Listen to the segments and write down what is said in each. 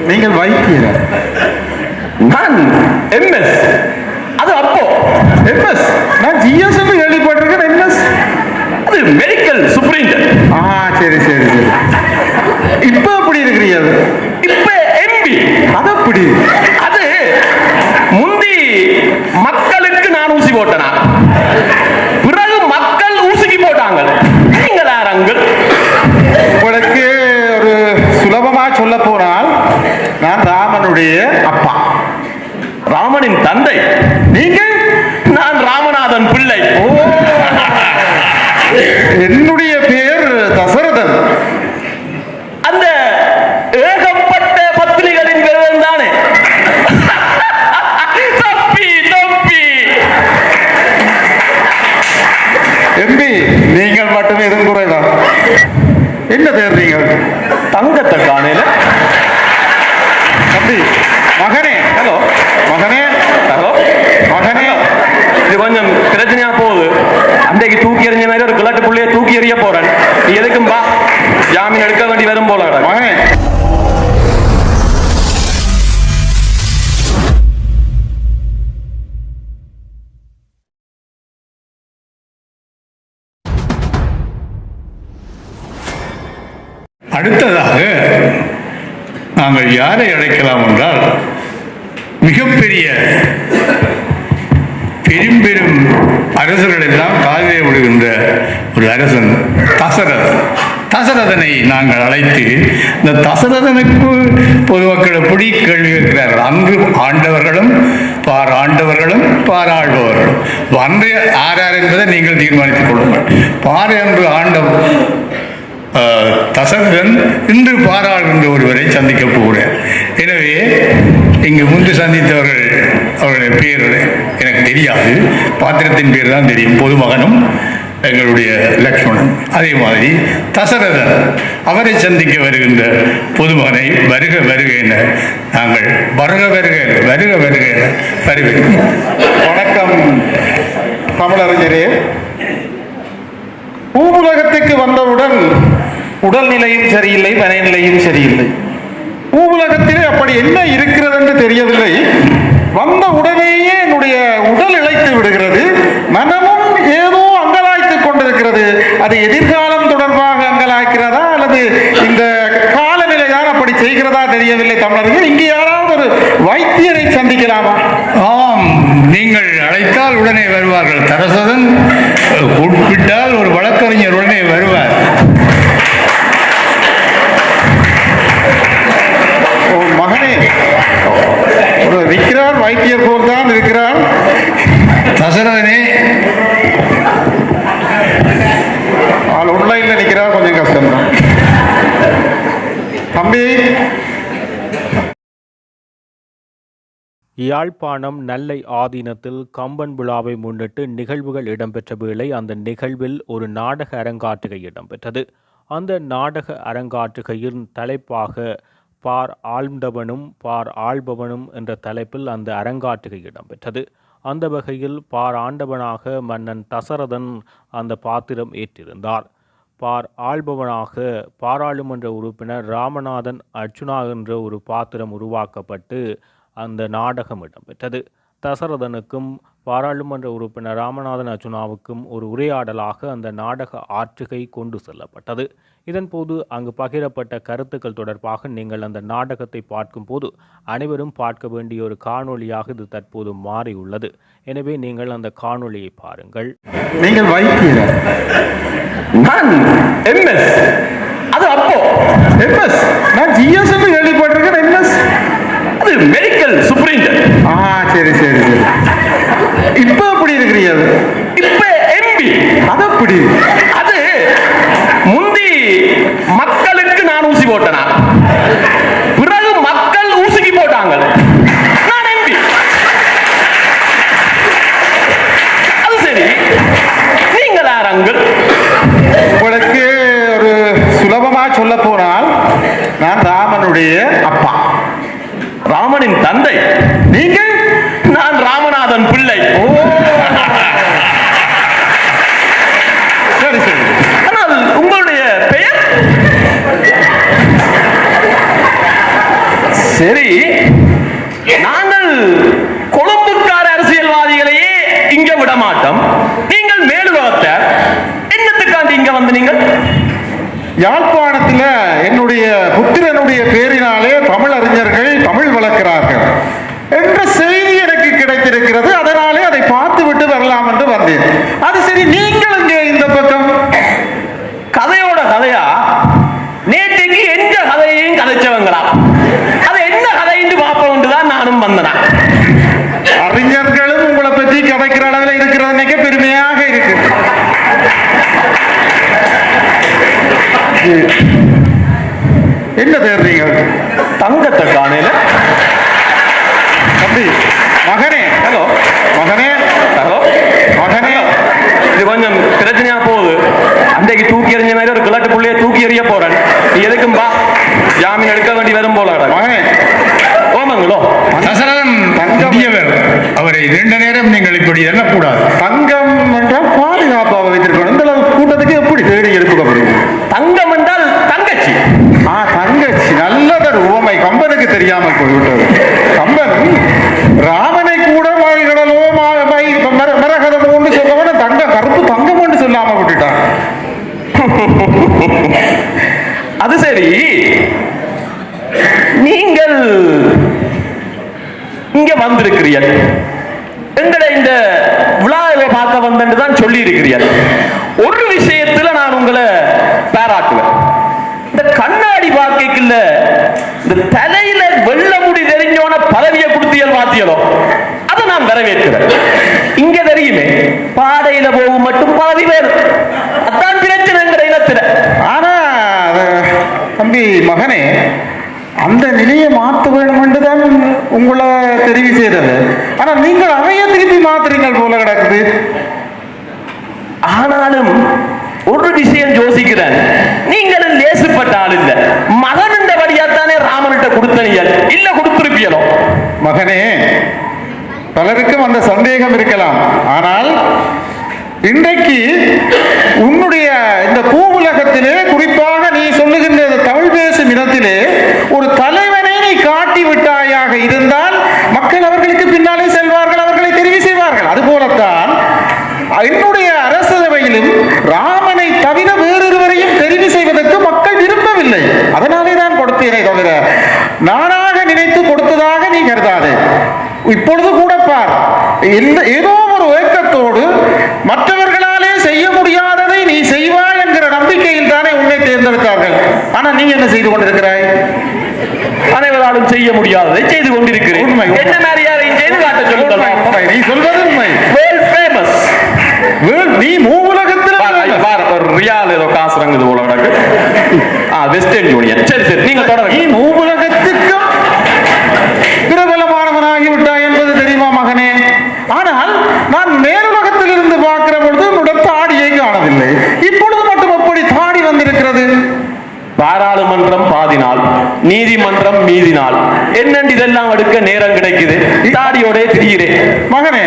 நீங்கள் வைத்தியர்? நான் எம்எஸ். அது அப்போ எம்எஸ். நான் ஜிஎஸ் என்று கேள்விப்பட்டிருக்கேன். எம்எஸ் அது மெடிக்கல் சூப்பரிண்டென்ட். சரி சரி சரி. இப்ப எப்படி இருக்கிறீங்க? இப்ப எம்பி. அது எப்படி? அது முந்தி மக்களுக்கு நான் ஊசி போட்டனா, பிறகு மக்கள் ஊசிக்கு போட்டாங்க. நீங்கள் யாரங்கள்? உங்களுக்கு ஒரு சுலபமா சொல்ல போனால் நான் ராமனுடைய அப்பா. ராமனின் தந்தை நீங்கள்? நான் ராமநாதன் பிள்ளை. என்னுடைய பேர் தசரதன். அந்த ஏகப்பட்ட பத்திரிகளின் பேர் தானே? தப்பி தப்பி. எம்பி, நீங்கள் மட்டுமே எதுவும் குறைதான். என்ன தேடுறீங்க? தங்கத்தை காணையில. தம்பி, மகனே. ஹலோ மகனே. ஹலோ மகனே. இது கொஞ்சம் பிரச்சனையா போகுது. அன்றைக்கு தூக்கி எறிஞ்ச மாதிரி ஒரு கிழட்டு புள்ளைய தூக்கி எறிய போறேன். நீ எதுக்கும் பா, ஜாமீன் எடுக்க வேண்டி வரும் போல. மகனே, அடுத்ததாக நாங்கள் யாரை அழைக்கலாம் என்றால், மிகப்பெரிய பெரும் பெரும் அரசர்கள் எல்லாம் காதிலே விடுகின்ற ஒரு அரசன் தசரதனை நாங்கள் அழைத்து, இந்த தசரதனுக்கு பொதுமக்கள் எப்படி கேள்வி கேட்கிறார்கள். அங்கு ஆண்டவர்களும் பாராண்டவர்களும் பாராள்பவர்களும் அன்று ஆரார் என்பதை நீங்கள் தீர்மானித்துக் கொள்ளுங்கள். பார் என்று ஆண்டவர் தசரதன் இன்று பாராளுகின்ற ஒருவரை சந்திக்கப் போகிறார். எனவே இங்கு முன்பு சந்தித்தவர்கள், அவருடைய பேர் எனக்கு தெரியாது, பாத்திரத்தின் பேர் தான் தெரியும். பொதுமகனும் எங்களுடைய லக்ஷ்மணன். அதே மாதிரி தசரதன், அவரை சந்திக்க வருகின்ற பொதுமகனை வருக வருக என நாங்கள் வருக வருக வருக வருக என வரவேற்கிறோம். வணக்கம் தமிழறிஞரே. பூவுலகத்துக்கு வந்தவுடன் உடல்நிலையும் சரியில்லை, மனநிலையும் சரியில்லை. பூவுலகத்திலே அப்படி என்ன இருக்கிறது என்று தெரியவில்லை. வந்த உடனேயே என்னுடைய உடல் இழைத்து விடுகிறது, மனமும் ஏதோ அங்கலாய்த்துக் கொண்டிருக்கிறது. அது எதிர்காலம் தொடர்பாக அங்கலாய்க்கிறதா அல்லது இந்த காலநிலை தான் அப்படி செய்கிறதா தெரியவில்லை. தமிழர்கள், இங்கே யாராவது ஒரு வைத்தியரை சந்திக்கலாமா? ஆம், நீங்கள் அழைத்தால் உடனே வருவார்கள். தசரதன் கூப்பிட்டால் ஒரு வழக்கறிஞர் உடனே வருவார். மகனே, இருக்கிறார், வைத்தியர் போல் தான் இருக்கிறார். தசரதனே, ஆன்லைன்ல நிற்கிறார், கொஞ்சம் கஷ்டம்தான். தம்பி. யாழ்ப்பாணம் நெல்லை ஆதீனத்தில் கம்பன் விழாவை முன்னிட்டு நிகழ்வுகள் இடம்பெற்ற வேளை அந்த நிகழ்வில் ஒரு நாடக அரங்காற்றுகை இடம்பெற்றது. அந்த நாடக அரங்காற்றுகையின் தலைப்பாக பார் ஆழ்ந்தவனும் பார் ஆள்பவனும் என்ற தலைப்பில் அந்த அரங்காற்றுகை இடம்பெற்றது. அந்த வகையில் பார் ஆண்டவனாக மன்னன் தசரதன் அந்த பாத்திரம் ஏற்றிருந்தார். பார் ஆள்பவனாக பாராளுமன்ற உறுப்பினர் ராமநாதன் அர்ச்சுனா என்ற ஒரு பாத்திரம் உருவாக்கப்பட்டு அந்த நாடகம் இடம்பெற்றது. தசரதனுக்கும் பாராளுமன்ற உறுப்பினர் ராமநாதன் அர்ச்சுனாவுக்கும் ஒரு உரையாடலாக அந்த நாடக ஆற்றுகை கொண்டு செல்லப்பட்டது. இதன்போது அங்கு பகிரப்பட்ட கருத்துக்கள் தொடர்பாக நீங்கள் அந்த நாடகத்தை பார்க்கும்போது அனைவரும் பார்க்க வேண்டிய ஒரு காணொளியாக இது தற்போது மாறியுள்ளது. எனவே நீங்கள் அந்த காணொளியை பாருங்கள். நீங்கள் வைத்தியர்? நான் எம்எஸ். அது அப்போ எம்எஸ். நான் ஜிஎஸ் என்று கேள்விப்பட்டிருக்கேன். எம்எஸ் அது மெடிக்கல் சூப்பரிண்டென்ட். சரி சரி சரி. இப்ப எப்படி இருக்கிறீங்க? இப்ப எம்பி. அது எப்படி? அது முந்தி மக்களுக்கு நான் ஊசி போட்டனா, பிறகு மக்கள் ஊசிக்கு போட்டாங்க. நான் எம்பி. அது சரி, நீங்கள் யாரங்கள்? உங்களுக்கு ஒரு சுலபமா சொல்ல போனால் நான் ராமனுடைய அப்பா. ராமனின் தந்தை நீங்கள்? நான் ராமநாதன் பிள்ளை. சரி சரி. ஆனால் உங்களுடைய பெயர்? சரி, நாங்கள் கொழும்புக்கார அரசியல்வாதிகளையே இங்க விட மாட்டோம். நீங்கள் மேலுலகத்தார், என்னத்துக்காண்டி இங்க வந்து நீங்கள்? யாழ்ப்பாணத்தில் என்னுடைய புத்திரனுடைய பேரினாலே தமிழ் அறிஞர்கள் தமிழ் வளர்க்கிறார்கள் என்ற செய்தி எனக்கு கிடைத்திருக்கிறது. அதனாலே அதை பார்த்து விட்டு வரலாம் என்று வந்தேன். அது சரி, நீங்கள் இங்கே இந்த பக்கம் கதையோட கதையா நேற்றைக்கு எந்த கதையையும் கதைச்சவங்களா? அது என்ன கதைன்னு பார்ப்போம் தான் நானும் வந்தேன். அறிஞர்களும் உங்களை பற்றி கதைக்கிற அளவில் இருக்கிறது பெருமையாக இருக்கு. என்ன தேடுறீங்க? தங்கத்தை காணையில தம்பி, மகனே. ஹலோ மகனே, ஹலோ மகனே, இது கொஞ்சம் பிரச்சனையா போகுது. அன்றைக்கு தூக்கி எறிஞ்ச மாதிரி ஒரு கிழட்டு புள்ளைய தூக்கி எறிய போறேன். நீ எதுக்கும் பா, ஜாமீன் எடுக்க வேண்டி வரும் போல. மகனே, ஓமங்களோ தசரதன் தங்கவியவர், அவரை நீண்ட நேரம் நீங்கள் இப்படி எண்ணக்கூடாது. தங்கம் என்றால் பாதுகாப்பாக வைத்திருக்கணும். இந்த அளவு கூட்டத்துக்கு எப்படி தேடி எடுக்கப்படுது? தங்கம் என்றால் தங்கச்சி. தங்கச்சி, நல்லதொரு உவமை. கம்பனுக்கு தெரியாமல் போய்விட்டது. கம்பன் ராமனை கூட வாய்களோ மரகதமோ சொல்லவன தங்க கருப்பு தங்கம் என்று சொல்லாம விட்டுட்டான். அது சரி, நீங்கள் இங்க வந்திருக்கிறீர்கள், எங்களை இந்த விழாவை பார்க்க வந்து தான் சொல்லி இருக்கிறீர்கள். ஒரு விஷயத்துல நான் உங்களை பாராட்டுவேன். இந்த கண்ணாடி வாக்கைக்குள்ள இந்த தலையில வெள்ள முடி தெரிஞ்சோன பதவியை கொடுத்தியல் வாத்தியலோ, அதை நான் வரவேற்கிறேன். இங்க தெரியுமே, பாடையில போகும் மட்டும் பதவி வேணும். அதான் பிரச்சனைங்கிற இடத்துல. ஆனா தம்பி மகனே, அந்த நிலையை மாற்ற வேண்டும் என்றுதான் உங்களை தெரிவு செய்தது. ஆனா நீங்கள் அவைய திருப்பி மாத்துறீங்கள் போல கிடக்குது. ஆனாலும் ஒரு விஷயம் யோசிக்கிறேன், நீங்களும் லேசுப்பட்ட ஆள் இல்ல. மகன் இந்த வழியாத்தானே ராமன்கிட்ட கொடுத்தனியல் இல்ல கொடுத்திருப்பியலோ? மகனே, பலருக்கும் அந்த சந்தேகம் இருக்கலாம். ஆனால் இன்றைக்கு உன்னுடைய இந்த பூவுலகத்திலே, குறிப்பாக நீ சொல்லுகின்ற தமிழ் பேசும் இடத்திலே ஒரு தலைவனை நீ காட்டி விட்டாயாக இருந்தால் மக்கள் அவர்களுக்கு பின்னாலே செல்வார்கள், அவர்களை தெரிவு செய்வார்கள். அதுபோலத்தான் என்னுடைய அரசவையிலும் ராமனை தவிர வேறொருவரையும் தெரிவு செய்வதற்கு மக்கள் விரும்பவில்லை. அதனாலே தான் கொடுத்தேனே தவிர நானாக நினைத்து கொடுத்ததாக நீ கருதாதே. இப்பொழுது கூட பார், ஏதோ ஒரு ஏக்கத்தோடு மற்றவர்களாலே செய்ய முடியாததை நீ செய்வாய் என்கிற நம்பிக்கையில் தானே உன்னை தேர்ந்தெடுத்தார்கள். ஆனால் நீ என்ன செய்து கொண்டிருக்கிறாய்? அனைவராலும் செய்ய முடியாததை செய்து கொண்டிருக்கிறேன். உண்மை. என்ன மாதிரி யாரையும் செய்து காட்ட சொல்லுங்கள். நீ சொல்வது உண்மை. World famous. நீ மூவுலகத்தில் ரியால் ஏதோ காசு ரங்குது போல கிடக்கு. Western union. சரி சரி, நீங்க தொடர்ந்து. நீ மூவுலகத்திற்கும் பிரபலமானவனாகி விட்டாய் என்பது தெரியுமா மகனே? ஆனால் நான் மேலுலகத்தில் இருந்து பார்க்கிற பொழுது உன்னுடைய தாடியை காணவில்லை. இப்பொழுது மட்டும் எப்படி தாடி வந்திருக்கிறது? பாராளுமன்றம் பாதி நாள், நீதிமன்றம் மீதி நாள், என்னென்று இதெல்லாம் எடுக்க நேரம் கிடைக்குது. தாடியோட திரிகிறேன். மகனே,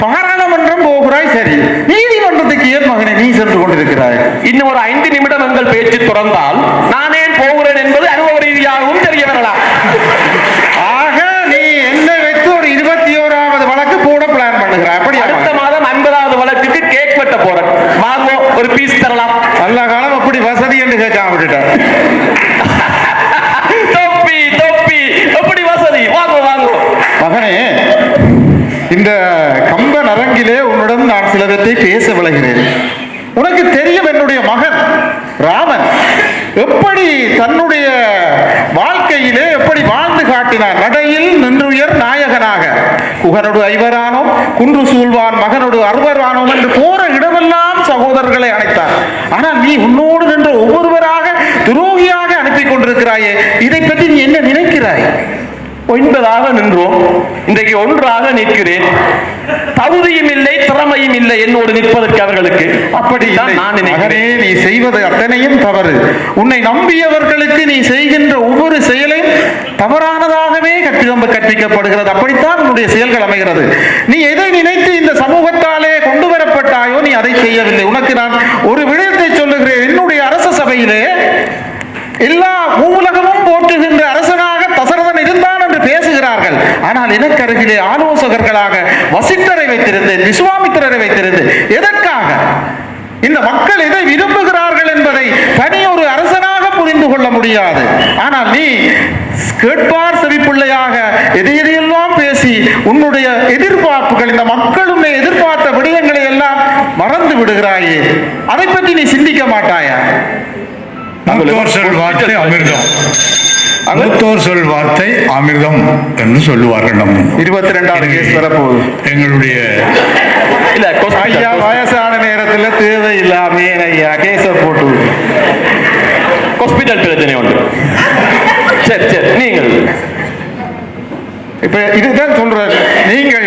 பாராளுமன்றம் போகிறாய் சரி, நீதிமன்றத்துக்கு ஏன் மகனே நீ சென்று கொண்டிருக்கிறாய்? இன்னும் ஒரு 5 நிமிடம் எங்கள் பேச்சு தொடர்ந்தால் நான் ஏன் போகிறேன் என்பது அனுபவ ரீதியாகவும் தெரிய வரலாம். ஆக நீ என்னை வைத்து ஒரு 21வது வழக்கு போட பிளான் பண்ணுகிறாய். அப்படி அடுத்த மாதம் 50வது வழக்குக்கு கேக் வெட்ட போறேன். வாங்கோ, ஒரு பீஸ் தரலாம். நல்ல காலம் அப்படி வசதி என்று கேட்காம விட்டுட்டார். தொப்பி தொப்பி எப்படி வசதி? வாங்கோ வாங்கோ. மகனே, இந்த கம்பன் அரங்கிலே உன்னுடன் நான் சிலவற்றை பேச விளைகிறேன். உனக்கு தெரியும், என்னுடைய மகன் ராமன் எப்படி தன்னுடைய வாழ்க்கையிலே எப்படி வாழ்ந்து காட்டினார். நடையில் நின்றுயர் நாயகனாக குகனோடு ஐவரானோம், குன்று சூழ்வான் மகனோடு அறுவரானோம் என்று போற இடமெல்லாம் சகோதரர்களை அழைத்தார். ஆனால் நீ உன்னோடு நின்று ஒவ்வொருவராக துரோகியாக அனுப்பி கொண்டிருக்கிறாயே, இதை பற்றி நீ என்ன நினைக்கிறாய்? 9ஆக நின்றோம், இன்றைக்கு 1ஆக நிற்கிறேன். தகுதியும் இல்லை, திறமையும் இல்லை என்னோடு நிற்பதற்கு அவர்களுக்கு. அப்படி நான் நினைக்கிறேன். நீ செய்வது அத்தனையும் தவறு. உன்னை நம்பியவர்களுக்கு நீ செய்கின்ற ஒவ்வொரு செயலையும் தவறானதாகவே கற்பிக்கப்படுகிறது. அப்படித்தான் உன்னுடைய செயல்கள் அமைகிறது. நீ எதை நினைத்து இந்த சமூகத்தாலே கொண்டு வரப்பட்டாயோ நீ அதை செய்யவில்லை. உனக்கு நான் ஒரு விடயத்தை சொல்லுகிறேன். என்னுடைய அரச சபையிலே எல்லா உலகமும் போற்றுகின்ற அரசனாக தசரதன் இருந்தான் ஆனால் எனக்கு அருகிலே ஆலோசகர்களாக வசிட்டரை வைத்திருந்தேன், விஸ்வாமித்திரரை வைத்திருந்தேன். எதற்காக? இந்த மக்கள் எதை விரும்புகிறார்கள் என்பதை தனி ஒரு அரசனாக புரிந்து கொள்ள முடியாது. ஆனால் நீ கேட்பார் செவிப்பிள்ளையாக எதையெல்லாம் பேசி உன்னுடைய எதிர்பார்ப்புகள், இந்த மக்கள் உன்னை எதிர்பார்த்த விடயங்களை எல்லாம் மறந்து விடுகிறாயே. அதை பற்றி நீ சிந்திக்க மாட்டாயா? மூத்தோர் சொல் வார்த்தை அமிர்தம், மூத்தோர் சொல் வார்த்தை அமிர்தம் என்று சொல்லுவார்கள். நம்ம 22வது கேஸ் வரப்போகுது. எங்களுடைய இல்ல ஐயா வயசான நேரத்தில் தேவையில்லாம ஐயா கேஸ போட்டு ஹாஸ்பிட்டல் பிரச்சனை உண்டு. சரி சரி, நீங்கள் இப்ப இதுதான் சொல்றேன். நீங்கள்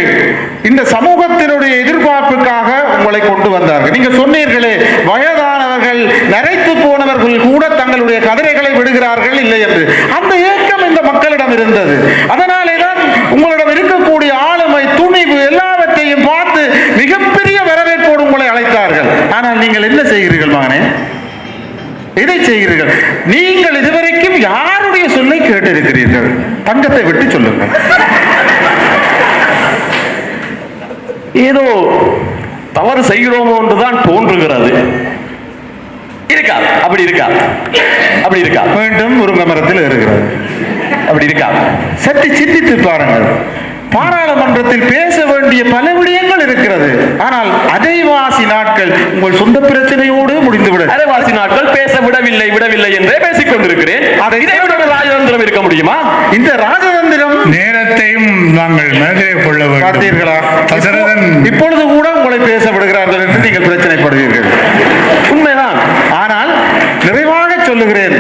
இந்த சமூகத்தினுடைய எதிர்பார்ப்புக்காக உங்களை கொண்டு வந்தார்கள். நீங்க சொன்னீர்களே, வயதானவர்கள் நரைத்து போனவர்கள் கூட தங்களுடைய கதிரைகளை விடுகிறார்கள் இல்லை என்று. அந்த ஏக்கம் இந்த மக்களிடம் இருந்தது. அதனாலே தான் உங்களிடம் இருக்கக்கூடிய ஆளுமை, துணிவு எல்லாவற்றையும் பார்த்து மிகப்பெரிய வரவேற்போடு உங்களை அழைத்தார்கள். ஆனால் நீங்கள் என்ன செய்கிறீர்கள் மகனே? எதை செய்கிறீர்கள்? நீங்கள் இதுவரைக்கும் யாருடைய சொல்லை கேட்டிருக்கிறீர்கள்? தங்கத்தை விட்டு சொல்லுங்கள். ஏதோ தவறு செய்கிறோமோ என்றுதான் தோன்றுகிறது. இருக்கா? அப்படி இருக்கா? அப்படி இருக்கா? மீண்டும் முருங்கை மரத்தில் இருக்கிறது. அப்படி இருக்கா? சற்று சிந்தித்து பாருங்கள். பாராளுமன்றத்தில் பேச வேண்டிய பல விடயங்கள் இருக்கிறது. ஆனால் அரைவாசி நாட்கள் உங்கள் சொந்த பிரச்சனையோடு முடிந்துவிட. அரைவாசி நாட்கள் பேச விடவில்லை விடவில்லை என்றே பேசிக் கொண்டிருக்கிறேன். இதை விட ராஜதந்திரம் இருக்க முடியுமா? இந்த ராஜதந்திரம் நேரத்தையும் நாங்கள் மனதிலே கொள்ள வேண்டும். பார்த்தீர்களா? தசரதன் இப்பொழுது கூட உங்களை பேச விடுகிறார்கள் என்று நீங்கள் பிரச்சனைப்படுவீர்கள். உண்மைதான். ஆனால் நிறைவாக சொல்லுகிறேன்,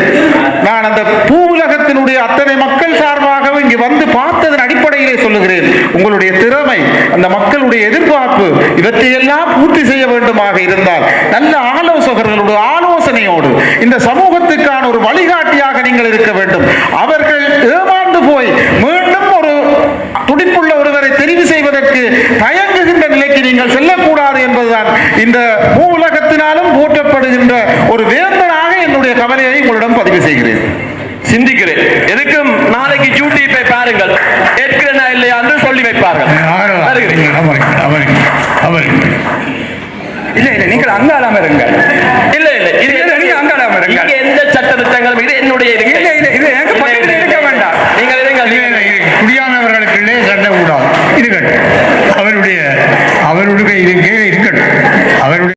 நான் அந்த பூவுலகத்தினுடைய அத்தனை மக்கள் சார்பாக இங்கு வந்து பார்த்ததன் அடிப்படையிலே சொல்லுகிறேன். உங்களுடைய திறமை, அந்த மக்களுடைய எதிர்பார்ப்பு, இவற்றையெல்லாம் பூர்த்தி செய்ய வேண்டுமாக இருந்தால் நல்ல ஆலோசகர்களுடைய ஆலோசனையோடு இந்த சமூகத்துக்கான ஒரு வழிகாட்டியாக நீங்கள் இருக்க வேண்டும். அவர்கள் ஏமாந்து போய் மீண்டும் ஒரு துடிப்புள்ள ஒருவரை தெரிவு செய்வதற்கு தயங்குகின்ற நிலைக்கு நீங்கள் செல்லக்கூடாது என்பதுதான் இந்த பூவுலகத்தினாலும் போற்றப்படுகின்ற ஒரு வேந்தனாக என்னுடைய கவலையை உங்களிடம் பதிவு செய்கிறேன். சிந்திக்கிறேன். எதுக்கும் நாளைக்கு யூடியூப்பை பாருங்கள், ஏற்கிறேனா இல்லையா என்று சொல்லி வைப்பார்கள். இல்ல இல்ல, நீங்கள் அங்காளாம இருங்கள். இல்ல இல்ல, இது நீங்க அங்காளாம இருங்கள். எந்த சட்ட திட்டங்களும் இது என்னுடைய இல்ல இல்ல, இது எனக்கு பக்கத்தில் இருக்க வேண்டாம். நீங்கள் குடியானவர்களுக்குள்ளே சண்டை கூடாது. இருக்கட்டும், அவருடைய இருக்கட்டும், அவருடைய